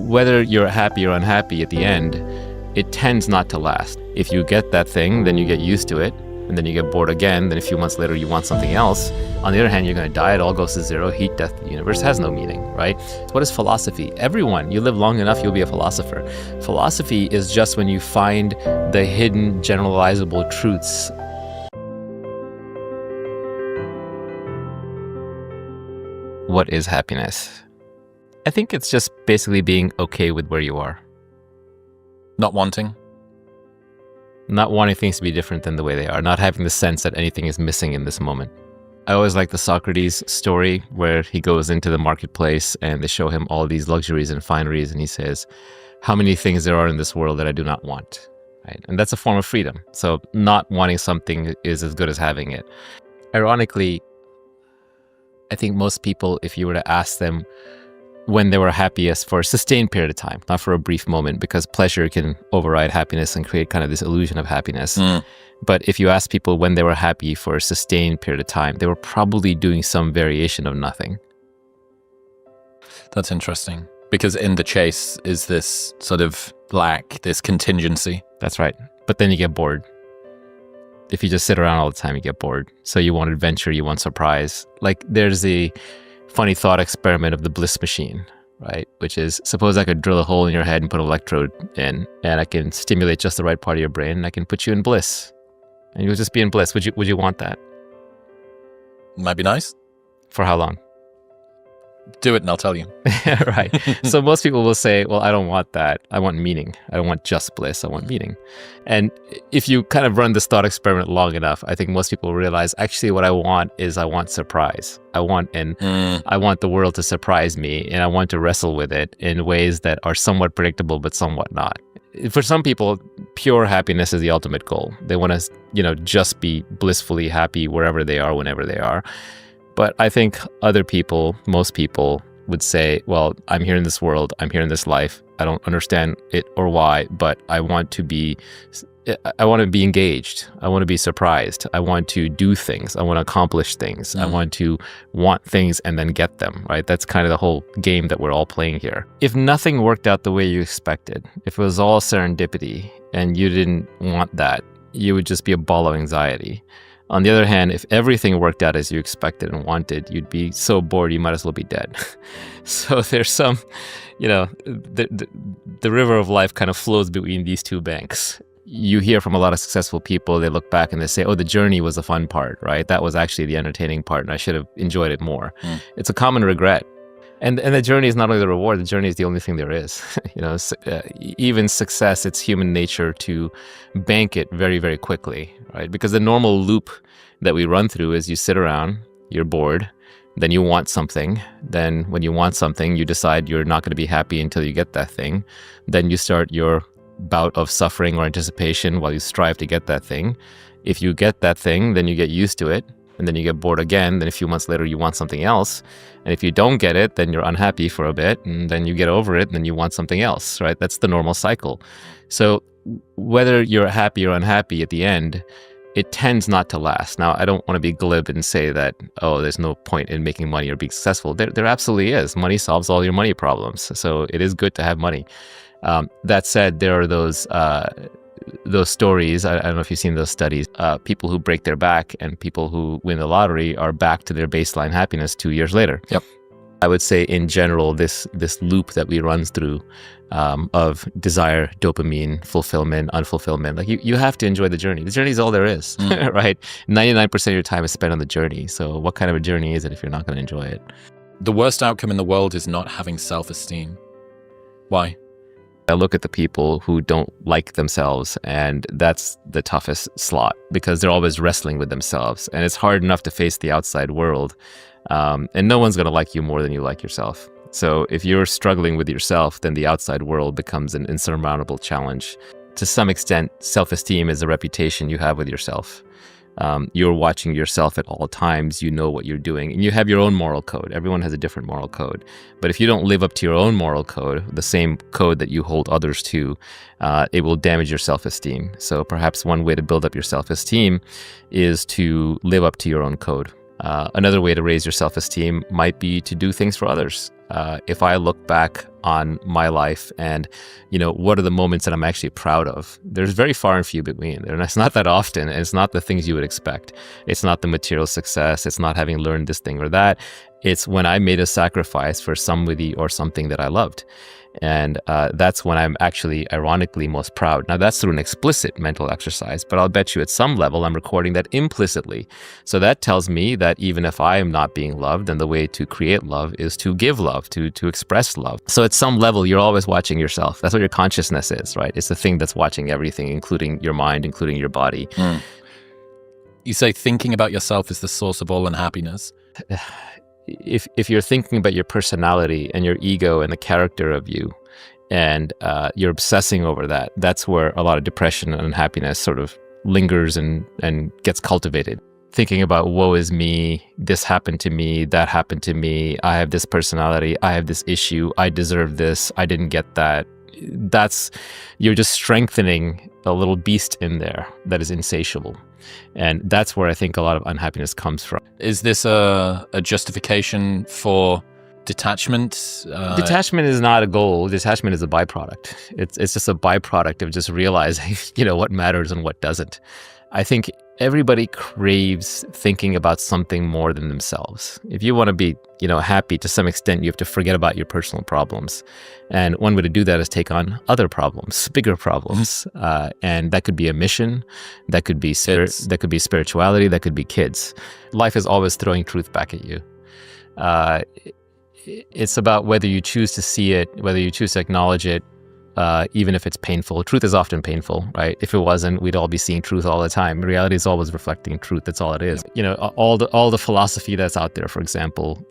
whether you're happy or unhappy at the end, it tends not to last. If you get that thing, then you get used to it, and then you get bored again. Then a few months later, you want something else. On the other hand, you're going to die. It all goes to zero. Heat, death, the universe has no meaning, right? What is philosophy? Everyone, you live long enough, you'll be a philosopher. Philosophy is just when you find the hidden generalizable truths. What is happiness? I think it's just basically being okay with where you are. Not wanting things to be different than the way they are. Not having the sense that anything is missing in this moment. I always like the Socrates story where he goes into the marketplace and they show him all these luxuries and fineries, and he says, how many things there are in this world that I do not want, right? And that's a form of freedom. So not wanting something is as good as having it. Ironically, I think most people, if you were to ask them when they were happiest for a sustained period of time, not for a brief moment, because pleasure can override happiness and create kind of this illusion of happiness. But if you ask people when they were happy for a sustained period of time, they were probably doing some variation of nothing. That's interesting. Because in the chase is this sort of lack, this contingency. That's right. But then you get bored. If you just sit around all the time, you get bored. So you want adventure, you want surprise. Like there's a funny thought experiment of the bliss machine, right? Which is, suppose I could drill a hole in your head and put an electrode in, and I can stimulate just the right part of your brain, and I can put you in bliss. And you'll just be in bliss. Would you want that? Might be nice. For how long? Do it and I'll tell you. Right. So most people will say, well, I don't want that. I want meaning. I don't want just bliss. I want meaning. And if you kind of run this thought experiment long enough, I think most people realize actually what I want is I want surprise. I want the world to surprise me, and I want to wrestle with it in ways that are somewhat predictable but somewhat not. For some people, pure happiness is the ultimate goal. They want to, just be blissfully happy wherever they are, whenever they are. But I think other people, most people would say, well, I'm here in this world, I'm here in this life. I don't understand it or why, but I want to be engaged. I want to be surprised. I want to do things. I want to accomplish things. I want things and then get them, right? That's kind of the whole game that we're all playing here. If nothing worked out the way you expected, if it was all serendipity and you didn't want that, you would just be a ball of anxiety. On the other hand, if everything worked out as you expected and wanted, you'd be so bored you might as well be dead. So there's some, the river of life kind of flows between these two banks. You hear from a lot of successful people, they look back and they say, oh, the journey was the fun part, right? That was actually the entertaining part and I should have enjoyed it more. It's a common regret. And the journey is not only the reward, the journey is the only thing there is. Even success, it's human nature to bank it very, very quickly, right? Because the normal loop that we run through is you sit around, you're bored, then you want something. Then when you want something, you decide you're not going to be happy until you get that thing. Then you start your bout of suffering or anticipation while you strive to get that thing. If you get that thing, then you get used to it. And then you get bored again. Then a few months later, you want something else. And if you don't get it, then you're unhappy for a bit. And then you get over it, and then you want something else, right? That's the normal cycle. So whether you're happy or unhappy at the end, it tends not to last. Now, I don't want to be glib and say that, oh, there's no point in making money or being successful. There absolutely is. Money solves all your money problems. So it is good to have money. That said, there are those stories, I don't know if you've seen those studies, people who break their back and people who win the lottery are back to their baseline happiness 2 years later. Yep. I would say in general, this loop that we run through of desire, dopamine, fulfillment, unfulfillment, like you have to enjoy the journey. The journey is all there is, right? 99% of your time is spent on the journey. So what kind of a journey is it if you're not going to enjoy it? The worst outcome in the world is not having self-esteem. Why? I look at the people who don't like themselves, and that's the toughest slot because they're always wrestling with themselves, and it's hard enough to face the outside world, and no one's going to like you more than you like yourself. So if you're struggling with yourself, then the outside world becomes an insurmountable challenge. To some extent, self-esteem is a reputation you have with yourself. You're watching yourself at all times, you know what you're doing, and you have your own moral code. Everyone has a different moral code. But if you don't live up to your own moral code, the same code that you hold others to, it will damage your self-esteem. So perhaps one way to build up your self-esteem is to live up to your own code. Another way to raise your self-esteem might be to do things for others. If I look back on my life and, what are the moments that I'm actually proud of? There's very far and few between. And it's not that often. And it's not the things you would expect. It's not the material success. It's not having learned this thing or that. It's when I made a sacrifice for somebody or something that I loved. And that's when I'm actually, ironically, most proud. Now, that's through an explicit mental exercise, but I'll bet you at some level I'm recording that implicitly. So that tells me that even if I am not being loved, then the way to create love is to give love, to express love. So at some level, you're always watching yourself. That's what your consciousness is, right? It's the thing that's watching everything, including your mind, including your body. You say thinking about yourself is the source of all unhappiness. If you're thinking about your personality and your ego and the character of you, and you're obsessing over that, that's where a lot of depression and unhappiness sort of lingers and gets cultivated. Thinking about, woe is me, this happened to me, that happened to me, I have this personality, I have this issue, I deserve this, I didn't get that. You're just strengthening a little beast in there that is insatiable. And that's where I think a lot of unhappiness comes from. Is this a justification for detachment? Detachment is not a goal. Detachment is a byproduct. It's just a byproduct of just realizing, what matters and what doesn't. I think everybody craves thinking about something more than themselves. If you want to be, happy to some extent, you have to forget about your personal problems. And one way to do that is take on other problems, bigger problems. And that could be a mission, that could be that could be spirituality, that could be kids. Life is always throwing truth back at you. It's about whether you choose to see it, whether you choose to acknowledge it, even if it's painful. Truth is often painful, right? If it wasn't, we'd all be seeing truth all the time. Reality is always reflecting truth. That's all it is. All the philosophy that's out there, for example,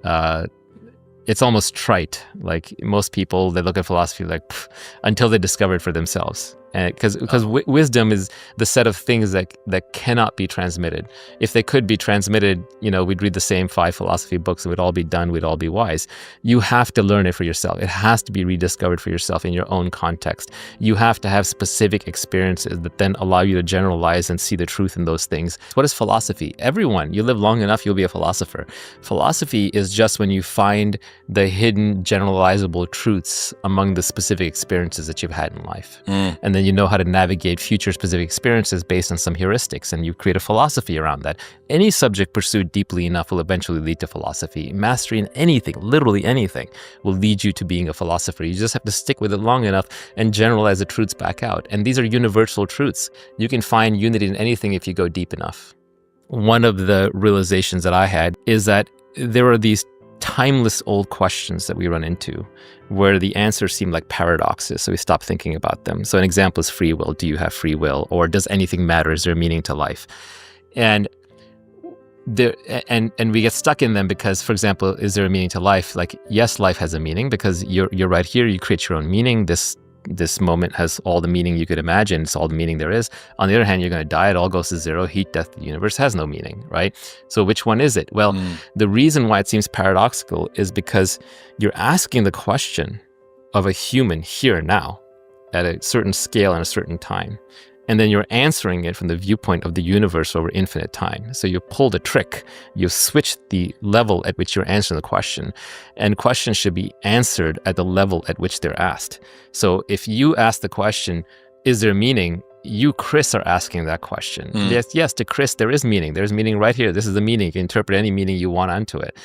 it's almost trite. Like most people, they look at philosophy like until they discover it for themselves. Because wisdom is the set of things that cannot be transmitted. If they could be transmitted, we'd read the same 5 philosophy books and we'd all be done, we'd all be wise. You have to learn it for yourself. It has to be rediscovered for yourself in your own context. You have to have specific experiences that then allow you to generalize and see the truth in those things. What is philosophy? Everyone, you live long enough, you'll be a philosopher. Philosophy is just when you find the hidden generalizable truths among the specific experiences that you've had in life. And then you know how to navigate future specific experiences based on some heuristics, and you create a philosophy around that. Any subject pursued deeply enough will eventually lead to philosophy. Mastery in anything, literally anything, will lead you to being a philosopher. You just have to stick with it long enough and generalize the truths back out. And these are universal truths. You can find unity in anything if you go deep enough. One of the realizations that I had is that there are these timeless old questions that we run into where the answers seem like paradoxes, so we stop thinking about them. So an example is free will. Do you have free will? Or does anything matter? Is there a meaning to life? And we get stuck in them because, for example, is there a meaning to life? Like, yes, life has a meaning because you're right here. You create your own meaning. This moment has all the meaning you could imagine. It's all the meaning there is. On the other hand, you're going to die. It all goes to zero. Heat, death, the universe has no meaning, right? So which one is it? Well, the reason why it seems paradoxical is because you're asking the question of a human here and now at a certain scale and a certain time. And then you're answering it from the viewpoint of the universe over infinite time. So you pulled a trick. You switched the level at which you're answering the question. And questions should be answered at the level at which they're asked. So if you ask the question, is there meaning? You, Chris, are asking that question. Yes, to Chris, there is meaning. There's meaning right here. This is the meaning. You can interpret any meaning you want onto it.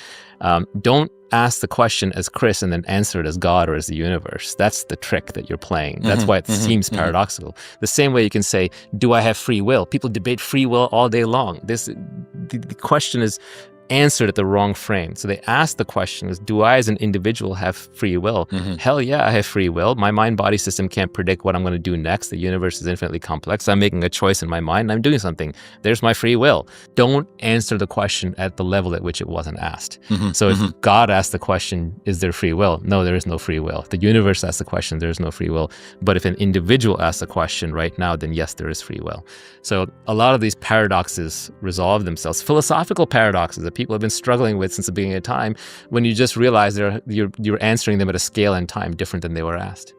Don't ask the question as Chris and then answer it as God or as the universe. That's the trick that you're playing. That's why it seems paradoxical. The same way you can say, do I have free will? People debate free will all day long. The question is answered at the wrong frame. So they ask the question is, do I as an individual have free will? Hell yeah, I have free will. My mind-body system can't predict what I'm going to do next. The universe is infinitely complex. I'm making a choice in my mind and I'm doing something. There's my free will. Don't answer the question at the level at which it wasn't asked. So if God asked the question, is there free will? No, there is no free will. The universe asked the question, there is no free will. But if an individual asks the question right now, then yes, there is free will. So a lot of these paradoxes resolve themselves. Philosophical paradoxes that people have been struggling with since the beginning of time, when you just realize you're answering them at a scale and time different than they were asked.